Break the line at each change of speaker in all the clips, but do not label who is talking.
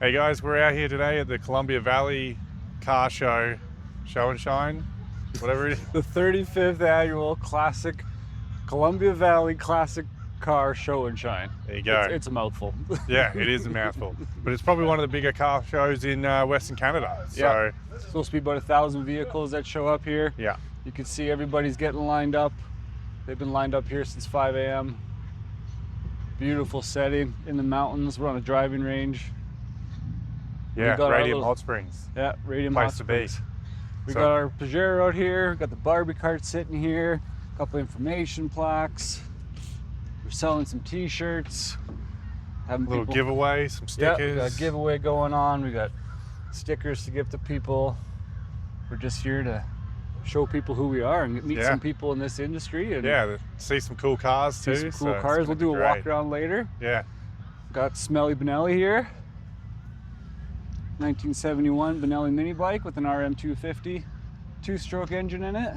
Hey guys, we're out here today at the Columbia Valley Car Show and Shine, whatever it is.
The 35th annual classic Columbia Valley Classic Car Show and Shine.
There you go.
It's a mouthful.
Yeah, it is a mouthful, but it's probably one of the bigger car shows in Western Canada. So
Yeah. It's supposed to be about 1,000 vehicles that show up here.
yeah,
You can see everybody's getting lined up. They've been lined up here since 5 a.m. Beautiful setting in the mountains. We're on a driving range.
yeah,
got our
Radium
little-
Hot Springs.
Yeah, Radium
Place
Hot
to be.
Springs. We
So-
got our Pajero out here. Got the Barbie Kart sitting here. A couple information plaques. We're selling some T-shirts. Having
A little
people,
giveaway, some
yeah,
stickers.
we got a giveaway going on. We got stickers to give to people. We're just here to show people who we are and meet
Yeah.
some people in this industry and
Yeah, see some cool cars
see
too.
some
so
cool
it's
cars.
gonna
We'll
be
do a
great.
walk around later.
Yeah,
Got Smelly Benelli here. 1971 Benelli Mini Bike with an RM250 two-stroke engine in it.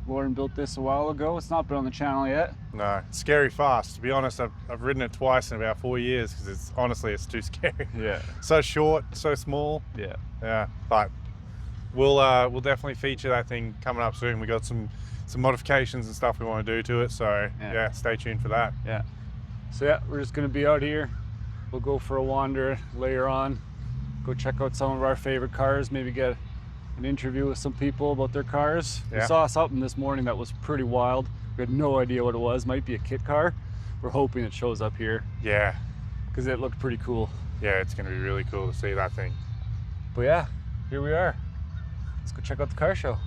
Lauren built this a while ago. It's not been on the channel yet.
no, it's scary fast. To be honest, I've ridden it twice in about 4 years because it's too scary.
Yeah.
So short, so small.
Yeah.
Yeah, but we'll definitely feature that thing coming up soon. We got some modifications and stuff we want to do to it, so yeah, stay tuned for that.
Yeah. So yeah, we're just gonna be out here. We'll go for a wander later on. Go check out some of our favorite cars, maybe get an interview with some people about their cars. We
Yeah.
saw something this morning that was pretty wild. We had no idea what it was. Might be a kit car. We're hoping it shows up here
Yeah,
because it looked pretty cool.
yeah, it's gonna be really cool to see that thing.
But yeah, here we are. Let's go check out the car show.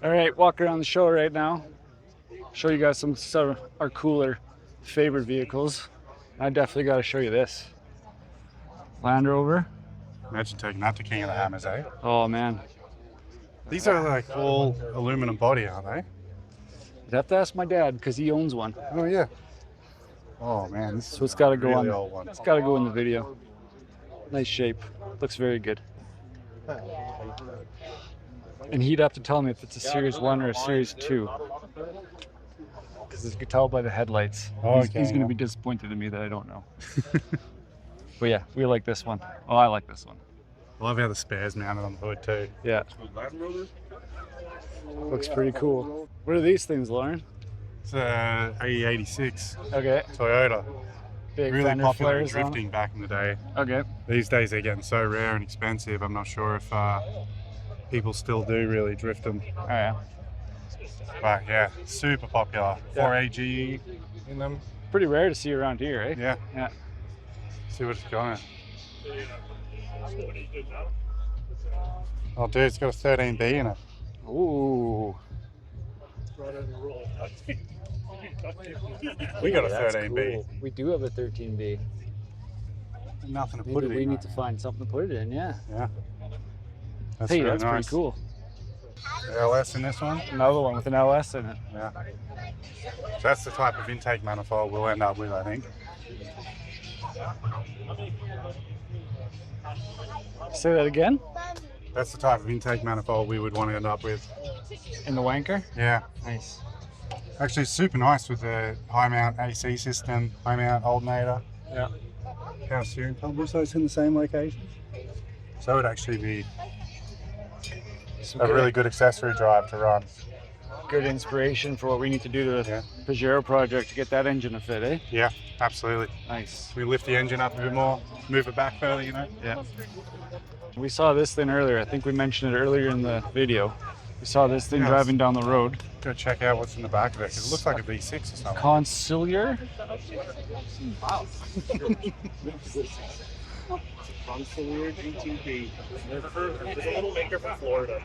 All right, walking around the show right now. Show you guys some of our cooler favorite vehicles. I definitely got to show you this. Land Rover.
Imagine taking that to King of the Hammers, eh?
Oh man,
These are like all aluminum body, aren't they?
I'd have to ask my dad because he owns one.
Oh yeah. Oh man, this
So it's got to go
really
on.
old one.
It's got to go in the video. Nice shape. Looks very good. And he'd have to tell me if it's a Series 1 or a Series 2. Because as you can tell by the headlights, he's going to be disappointed in me that I don't know. But yeah, we like this one. Oh, I like this one.
I love how the spares mounted on the hood too.
Yeah. Looks pretty cool. What are these things, Lauren?
It's a AE86
Okay.
Toyota.
Big
Really
fender
popular in
flares on it.
drifting back in the day.
Okay.
These days they're getting so rare and expensive. I'm not sure if people still do really drift them.
Oh yeah.
But yeah, super popular.
Yeah.
4AG in them.
Pretty rare to see around here, eh?
Yeah.
Yeah.
See what it's got. Oh dude, it's got a 13B in it.
Ooh.
We got a
That's
13B.
cool. We do have a 13B.
Nothing to
Maybe
put it
we
in.
need to find something to put it in, yeah.
Yeah. That's
Hey,
really
that's
nice.
pretty cool.
LS in this one?
Another one with an LS in it.
Yeah. So that's the type of intake manifold we'll end up with, I think.
Say that again?
That's the type of intake manifold we would want to end up with.
In the wanker?
Yeah.
Nice.
Actually, it's super nice with the high mount AC system, high mount alternator.
Yeah.
Power steering column, so it's in the same location. So it would actually be a really good accessory drive to run.
Good inspiration for what we need to do to the Pajero project to get that engine to fit, eh?
Yeah, absolutely.
Nice.
We lift the engine up a bit more, move it back further, you know?
Yeah. We saw this thing earlier. I think we mentioned it earlier in the video. We saw this thing driving down the road.
Go check out what's in the back of it, because it looks like a V6 or something.
Consulier?
Consulier GTP. It's a little maker from Florida.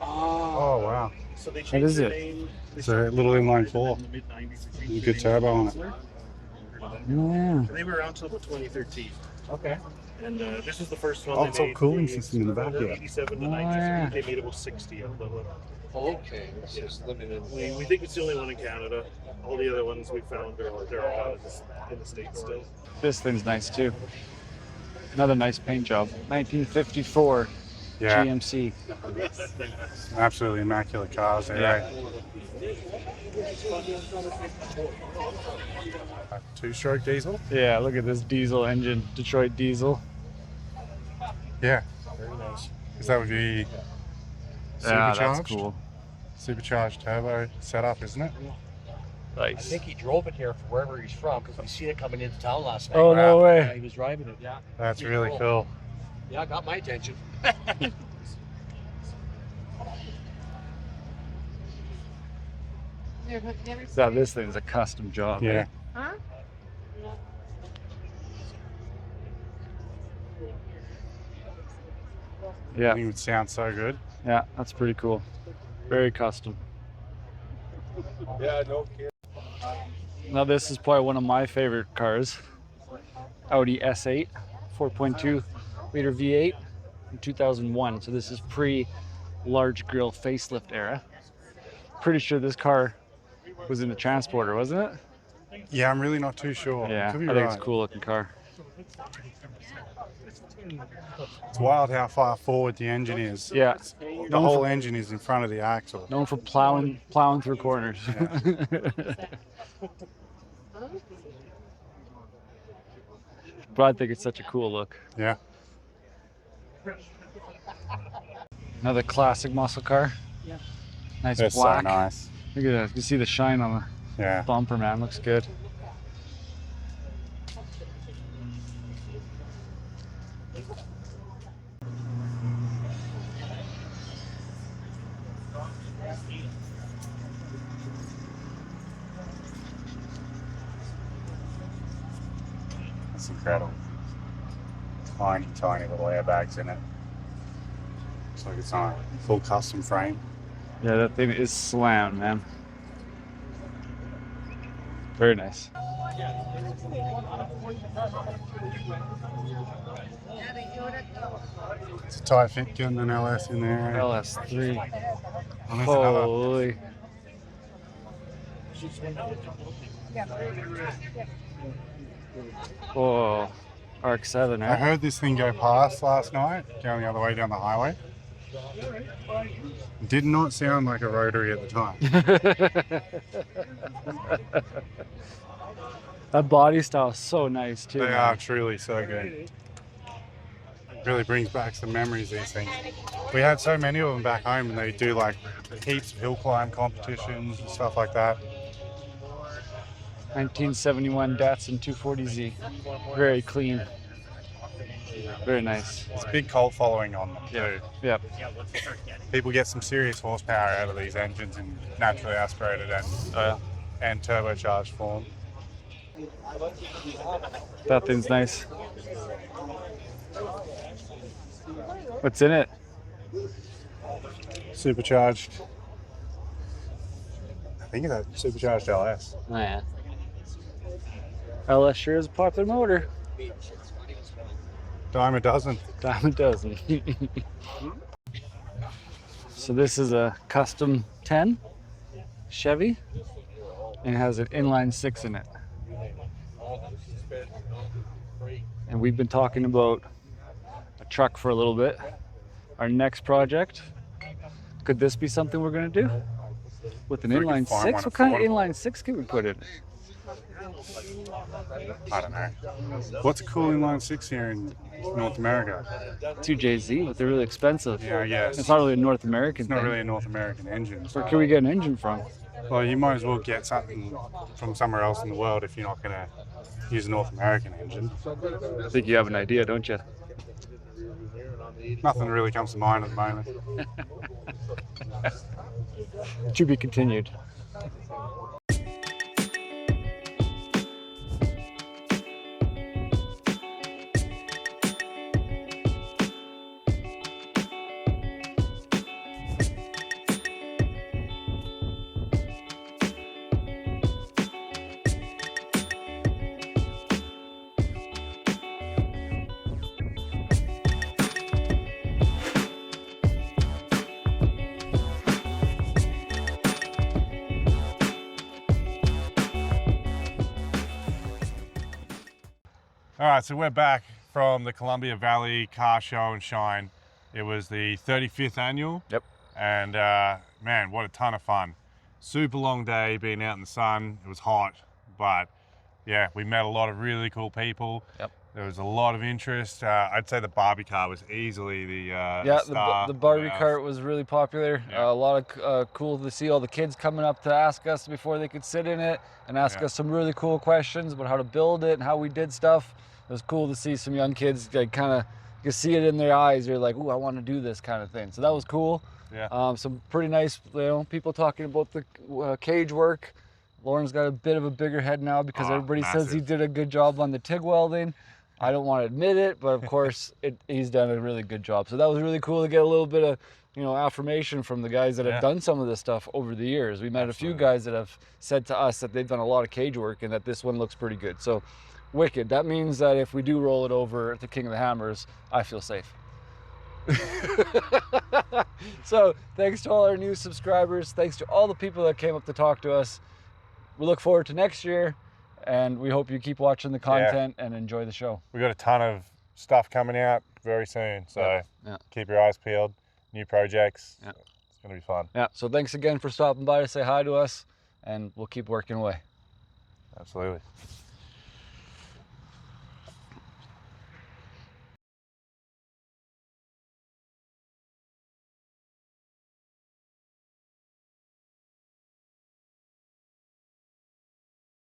Oh, wow.
So they
What
changed
is
their
it?
name.
It's a little inline four.
In the mid-90s.
There's a good turbo on it.
Yeah.
They were around until 2013.
Okay.
And this was the first one.
Oh,
they
it's all
made.
cooling
They-
system in the back here.
87 to
Oh,
93.
yeah.
They made about 60 of them.
Okay, it's just limited.
We think it's the only one in Canada. All the other ones we found are all in the States still.
This thing's nice too. Another nice paint job. 1954
Yeah,
GMC.
absolutely immaculate cars there.
Yeah.
Two-stroke diesel?
Yeah, look at this diesel engine. Detroit diesel.
Yeah,
Very nice.
because that would be
Yeah,
supercharged.
that's cool.
Supercharged turbo setup, isn't it?
I
Nice.
think he drove it here from wherever he's from because we seen it coming into town last night.
Oh, no
Yeah,
way.
he was driving it. Yeah,
That's really cool.
yeah, got my attention.
Yeah, this thing's a custom job.
Yeah.
eh?
I
Yeah,
think it would sound so good.
yeah, that's pretty cool. Very custom.
Yeah, no kidding.
Now this is probably one of my favorite cars. Audi S8, 4.2 liter V8 in 2001. So this is pre-large grille facelift era. Pretty sure this car was in the Transporter, wasn't it?
Yeah, I'm really not too sure.
Yeah, I
Could be
think it's
right.
a cool looking car.
It's wild how far forward the engine is.
Yeah,
The whole engine is in front of the axle.
known for plowing through corners. But I think it's such a cool look.
Yeah.
Another classic muscle car. Yeah. Nice
That's
black.
so nice.
Look at that. You see the shine on the
Yeah.
bumper, man. Looks good.
That's incredible. Tiny, tiny little airbags in it. Looks like it's on a full custom frame.
Yeah, that thing is slammed, man. Very nice.
It's a tight fit getting an LS in there.
LS3.
And there's another.
Holy. Oh, RX-7,
I
eh?
heard this thing go past last night, going the other way down the highway. Did not sound like a rotary at the time.
That body style is so nice too.
They
man.
are truly so good. Really brings back some memories, these things. We had so many of them back home, and they do like heaps of hill climb competitions and stuff like that.
1971 Datsun 240Z. Very clean. Very nice.
It's a big cult following on them too.
Yep.
People get some serious horsepower out of these engines in naturally aspirated and turbocharged form.
That thing's nice. What's in it?
Supercharged. I think it's a supercharged LS.
Oh yeah. LS sure is a popular motor.
Dime a dozen.
Dime a dozen. So this is a custom 10 Chevy and it has an inline 6 in it. And we've been talking about a truck for a little bit. Our next project, could this be something we're going to do? With an
We could
inline
find
6?
one
What kind of
affordable.
inline 6 can we put in it?
I don't know. What's a cool inline 6 here in North America?
2JZ, but they're really expensive.
Yeah, I guess.
It's not really a North American
It's not
thing.
really a North American engine.
Where can we get an engine from?
Well, you might as well get something from somewhere else in the world if you're not going to use a North American engine.
I think you have an idea, don't you?
Nothing really comes to mind at the moment.
To be continued.
All right, so we're back from the Columbia Valley Car Show and Shine. It was the 35th annual.
Yep.
And man, what a ton of fun. Super long day being out in the sun. It was hot, but yeah, we met a lot of really cool people.
Yep.
There was a lot of interest. I'd say the Barbie Kart was easily the
Yeah,
star.
the Barbie
Yeah.
Kart was really popular.
Yeah.
A lot of cool to see all the kids coming up to ask us before they could sit in it and ask
Yeah.
us some really cool questions about how to build it and how we did stuff. It was cool to see some young kids like kind of, you see it in their eyes. They're like, "Ooh, I want to do this kind of thing." So that was cool.
Yeah.
Some pretty nice, people talking about the cage work. Lauren's got a bit of a bigger head now because
Oh,
everybody says he
massive.
did a good job on the TIG welding. I don't want to admit it, but of course he's done a really good job. So that was really cool to get a little bit of, affirmation from the guys that
Yeah.
have done some of this stuff over the years. We met a few guys that have said to us that they've done a lot of cage work and that this one looks pretty good. So wicked. That means that if we do roll it over at the King of the Hammers, I feel safe. So thanks to all our new subscribers. Thanks to all the people that came up to talk to us. We look forward to next year, and we hope you keep watching the content and enjoy the show.
We got a ton of stuff coming out very soon, so
Yeah.
keep your eyes peeled. New projects.
Yeah.
It's going to be fun.
Yeah. So thanks again for stopping by to say hi to us, and we'll keep working away.
Absolutely.